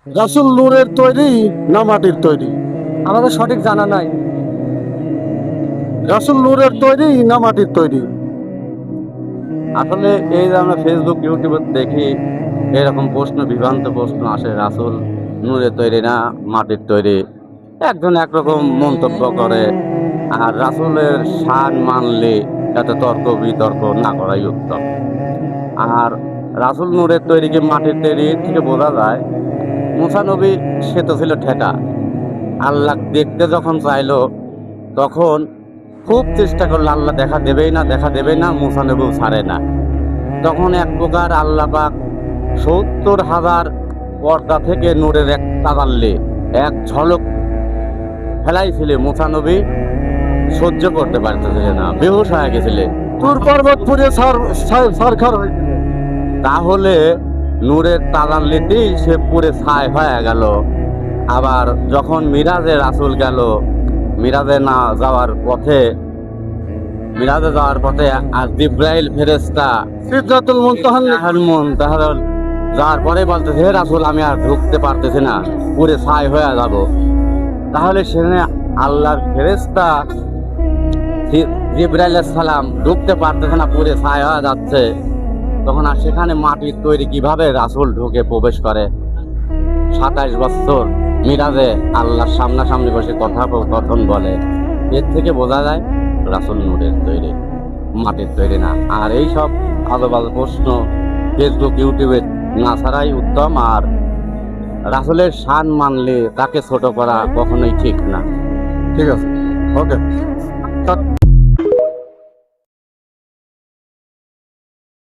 রাসূল নূরের তৈরি না মাটির তৈরি? আমাদের সঠিক জানা নাই। রাসূল নূরের তৈরি না মাটির তৈরি? আসলে এই যে আমরা ফেসবুক ইউটিউবে দেখি এরকম প্রশ্ন, বিভ্রান্ত প্রশ্ন আসে, রাসূল নূরের তৈরি না মাটির তৈরি। একজন একরকম মন্তব্য করে, আর রাসূলের শান মানলে এত তর্ক বিতর্ক না করাই উত্তম। আর রাসূল নূরের তৈরি কি মাটির তৈরি থেকে বোঝা যায়, মুসা নবী সে তো ছিল ঠেকা। আল্লাহ দেখতে যখন চাইলো তখন খুব চেষ্টা করলো, আল্লাহ দেখা দেবেই না, দেখা দেবেই না, মুসা নবীও ছাড়ে না। তখন এক প্রকার আল্লাহ পাক ৭০,০০০ পর্দা থেকে নূরের এক তাজাল্লি, এক ঝলক ফেলাইছিলে। মুসা নবী সহ্য করতে পারতেছিলে না, বেহুশ হয়ে গেছিলে। তুর পর্বত পুড়ে ছারখার হয়েছিল। তাহলে নূরের তাজাল্লিতেই সে পুরে ছাই হয়ে গেল। আবার যখন মিরাজে রাসূল গেল, মিরাজে যাওয়ার পথে আর জিব্রাইল ফেরেশতা সিদরাতুল মুনতাহা যাওয়ার পরে বলতেছে, হে রাসূল আমি আর ঢুকতে পারতেছি না, পুরে ছাই হয়ে যাব। তাহলে সেখানে আল্লাহর ফেরেশতা জিব্রাইল আলাইহিস সালাম ঢুকতে পারতেছে না, পুরে ছাই হয়ে যাচ্ছে। তখন আর সেখানে মাটির তৈরি কিভাবে রাসূল ঢুকে প্রবেশ করে? ২৭ বছর মিরাজে আল্লাহর সামনাসামনি বসে কথোপকথন বলে। এর থেকে বোঝা যায় রাসূল নূরের তৈরি, মাটির তৈরি না। আর এই সব আজেবাজে প্রশ্ন ফেসবুক ইউটিউবে না ছাড়াই উত্তম। আর রাসূলের শান মানলে তাকে ছোট করা কখনোই ঠিক না। ঠিক আছে, ওকে।